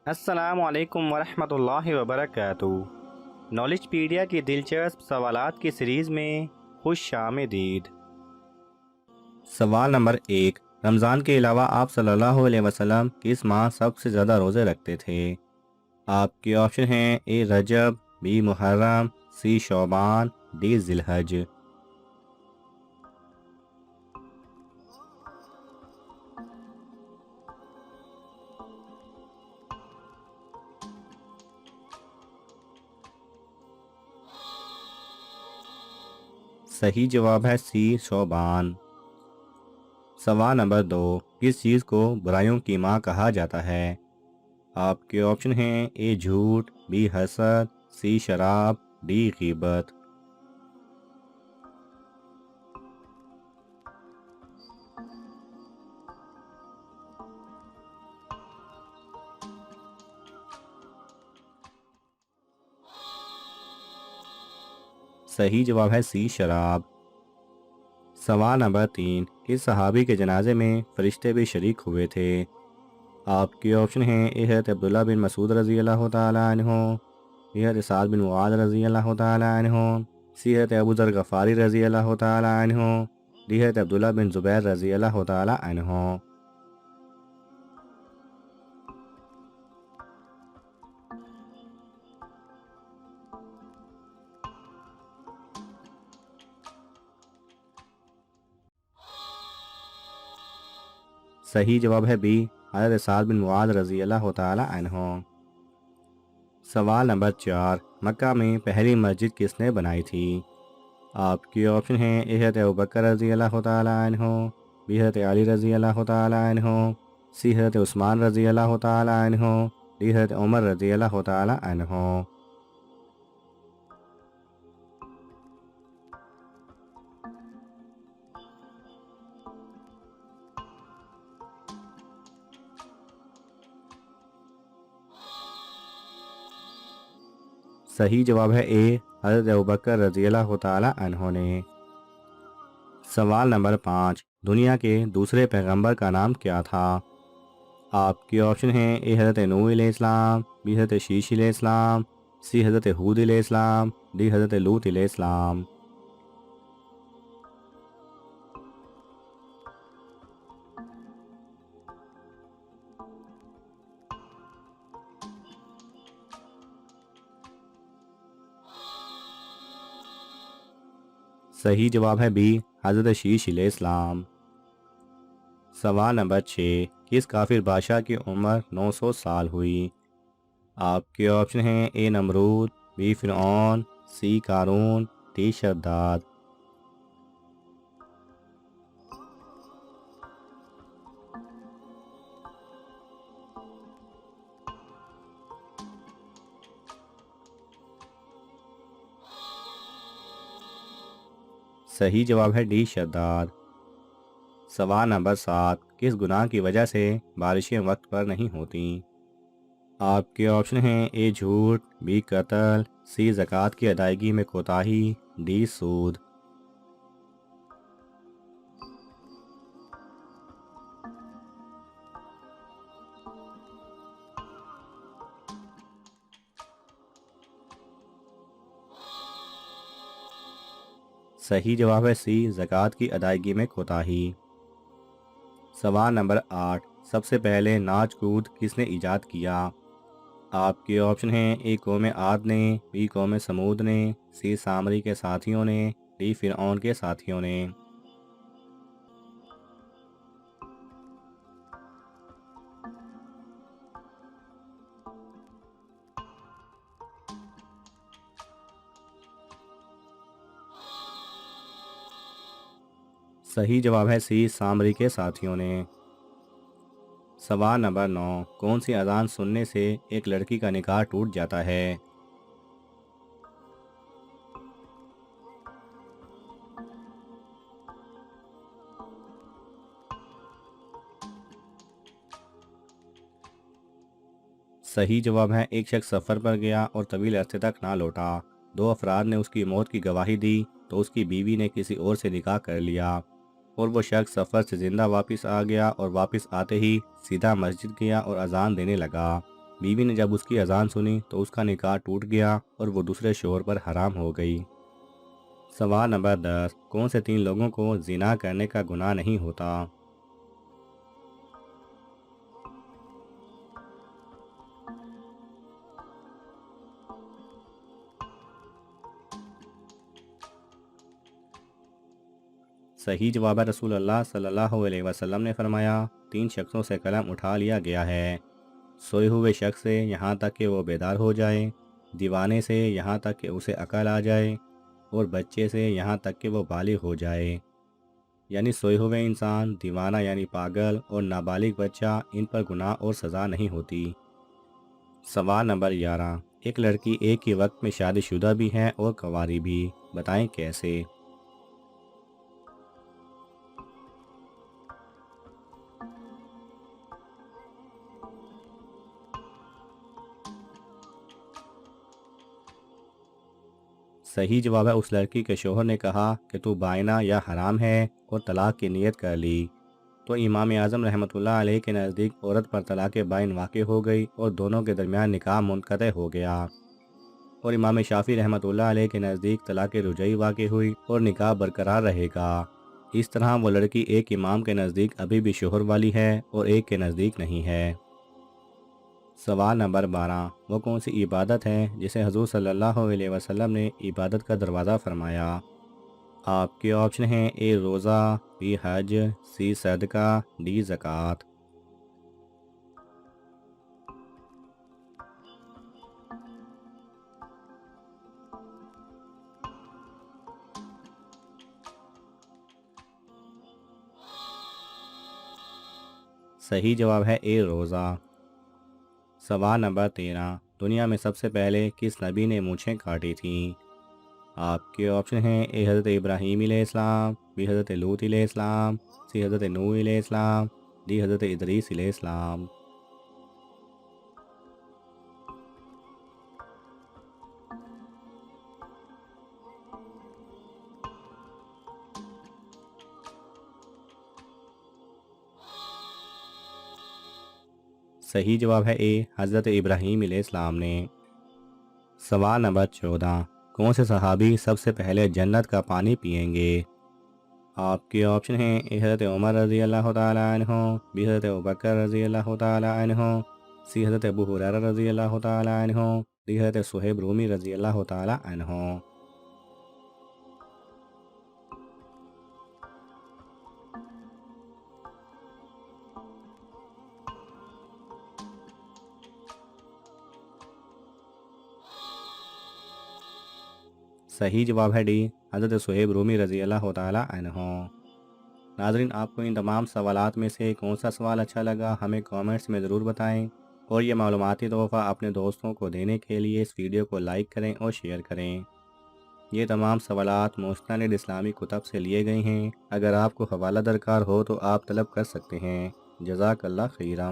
السلام علیکم ورحمۃ اللہ وبرکاتہ۔ نالج پیڈیا کی دلچسپ سوالات کی سیریز میں خوش آمدید۔ سوال نمبر 1، رمضان کے علاوہ آپ صلی اللہ علیہ وسلم کس ماہ سب سے زیادہ روزے رکھتے تھے؟ آپ کے آپشن ہیں اے رجب، be Muharram, C Shaban, D ذی الحج۔ صحیح جواب ہے سی شعبان۔ سوال نمبر 2، کس چیز کو برائیوں کی ماں کہا جاتا ہے؟ آپ کے آپشن ہیں اے جھوٹ، بی حسد، سی شراب، ڈی غیبت۔ صحیح جواب ہے سی شراب۔ سوال نمبر 3، کس صحابی کے جنازے میں فرشتے بھی شریک ہوئے تھے؟ آپ کے آپشن ہیں اے حضرت عبداللہ بن مسعود رضی اللہ تعالیٰ عنہ، بی حضرت سعد بن معاذ رضی اللہ تعالیٰ عنہ، سی حضرت ابو ذر غفاری رضی اللہ تعالیٰ عنہ، ڈی حضرت عبداللہ بن زبیر رضی اللہ تعالیٰ عنہ۔ صحیح جواب ہے بی حضرت سعد بن معاذ رضی اللہ تعالیٰ عنہ۔ سوال نمبر 4، مکہ میں پہلی مسجد کس نے بنائی تھی؟ آپ کے آپشن ہیں اے حضرت ابوبکر رضی اللہ تعالیٰ عنہ، بی حضرت علی رضی اللہ تعالیٰ عنہ، سی حضرت عثمان رضی اللہ تعالیٰ عنہ، ڈی حضرت عمر رضی اللہ تعالیٰ عنہ۔ صحیح جواب ہے اے حضرت ابوبکر رضی اللہ تعالیٰ عنہ نے۔ سوال نمبر 5، دنیا کے دوسرے پیغمبر کا نام کیا تھا؟ آپ کے آپشن ہیں اے حضرت نوح علیہ السلام، بی حضرت شیش علیہ السلام، سی حضرت ہود علیہ السلام، ڈی حضرت لوط علیہ السلام۔ صحیح جواب ہے بی حضرت شیش علیہ السلام۔ سوال نمبر 6، کس کافر بادشاہ کی عمر 900 سال ہوئی؟ آپ کے آپشن ہیں اے نمرود، بی فرعون، سی قارون، ڈی شداد۔ صحیح جواب ہے ڈی شداد۔ سوال نمبر 7، کس گناہ کی وجہ سے بارشیں وقت پر نہیں ہوتیں؟ آپ کے آپشن ہیں اے جھوٹ، بی قتل، سی زکوٰۃ کی ادائیگی میں کوتاہی، ڈی سود۔ صحیح جواب ہے سی زکوٰۃ کی ادائیگی میں کوتاہی۔ سوال نمبر 8، سب سے پہلے ناچ کود کس نے ایجاد کیا؟ آپ کے آپشن ہیں اے قوم عاد نے، بی قوم سمود نے، سی سامری کے ساتھیوں نے، ڈی فرعون کے ساتھیوں نے۔ صحیح جواب ہے سی سامری کے ساتھیوں نے۔ سوال نمبر 9، کون سی اذان سننے سے ایک لڑکی کا نکاح ٹوٹ جاتا ہے؟ صحیح جواب ہے ایک شخص سفر پر گیا اور طویل عرصے تک نہ لوٹا۔ 2 افراد نے اس کی موت کی گواہی دی تو اس کی بیوی نے کسی اور سے نکاح کر لیا، اور وہ شخص سفر سے زندہ واپس آ گیا اور واپس آتے ہی سیدھا مسجد گیا اور اذان دینے لگا۔ بیوی نے جب اس کی اذان سنی تو اس کا نکاح ٹوٹ گیا اور وہ دوسرے شوہر پر حرام ہو گئی۔ سوال نمبر 10، کون سے 3 لوگوں کو زنا کرنے کا گناہ نہیں ہوتا؟ صحیح جواب ہے، رسول اللہ صلی اللہ علیہ وسلم نے فرمایا 3 شخصوں سے قلم اٹھا لیا گیا ہے، سوئے ہوئے شخص سے یہاں تک کہ وہ بیدار ہو جائے، دیوانے سے یہاں تک کہ اسے عقل آ جائے، اور بچے سے یہاں تک کہ وہ بالغ ہو جائے۔ یعنی سوئے ہوئے انسان، دیوانہ یعنی پاگل، اور نابالغ بچہ، ان پر گناہ اور سزا نہیں ہوتی۔ سوال نمبر 11، ایک لڑکی ایک ہی وقت میں شادی شدہ بھی ہے اور کنواری بھی، بتائیں کیسے؟ صحیح جواب ہے، اس لڑکی کے شوہر نے کہا کہ تو بائنہ یا حرام ہے اور طلاق کی نیت کر لی، تو امام اعظم رحمۃ اللہ علیہ کے نزدیک عورت پر طلاق بائن واقع ہو گئی اور دونوں کے درمیان نکاح منقطع ہو گیا، اور امام شافعی رحمۃ اللہ علیہ کے نزدیک طلاق رجعی واقع ہوئی اور نکاح برقرار رہے گا۔ اس طرح وہ لڑکی ایک امام کے نزدیک ابھی بھی شوہر والی ہے اور ایک کے نزدیک نہیں ہے۔ سوال نمبر 12، وہ کون سی عبادت ہے جسے حضور صلی اللہ علیہ وسلم نے عبادت کا دروازہ فرمایا؟ آپ کے آپشن ہیں: اے روزہ، بی حج، سی صدقہ، ڈی زکوٰۃ۔ صحیح جواب ہے اے روزہ۔ سوال نمبر 13، دنیا میں سب سے پہلے کس نبی نے مونچھیں کاٹی تھیں؟ آپ کے آپشن ہیں: اے حضرت ابراہیم علیہ السلام، بی حضرت لوط علیہ السلام، سی حضرت نوح علیہ السلام، ڈی حضرت ادریس علیہ السلام۔ صحیح جواب ہے اے حضرت ابراہیم علیہ السلام نے۔ سوال نمبر 14، کون سے صحابی سب سے پہلے جنت کا پانی پئیں گے؟ آپ کے آپشن ہیں: اے حضرت عمر رضی اللہ تعالیٰ عنہ، بی حضرت ابوبکر رضی اللہ تعالیٰ عنہ، سی حضرت ابو ہریرہ رضی اللہ تعالیٰ عنہ، ڈی حضرت صہیب رومی رضی اللہ تعالیٰ عنہ۔ صحیح جواب ہے ڈی حضرت صہیب رومی رضی اللہ تعالیٰ عنہ۔ ناظرین، آپ کو ان تمام سوالات میں سے کون سا سوال اچھا لگا ہمیں کامنٹس میں ضرور بتائیں، اور یہ معلوماتی تحفہ اپنے دوستوں کو دینے کے لیے اس ویڈیو کو لائک کریں اور شیئر کریں۔ یہ تمام سوالات مستند اسلامی کتب سے لیے گئے ہیں، اگر آپ کو حوالہ درکار ہو تو آپ طلب کر سکتے ہیں۔ جزاک اللہ خیرہ۔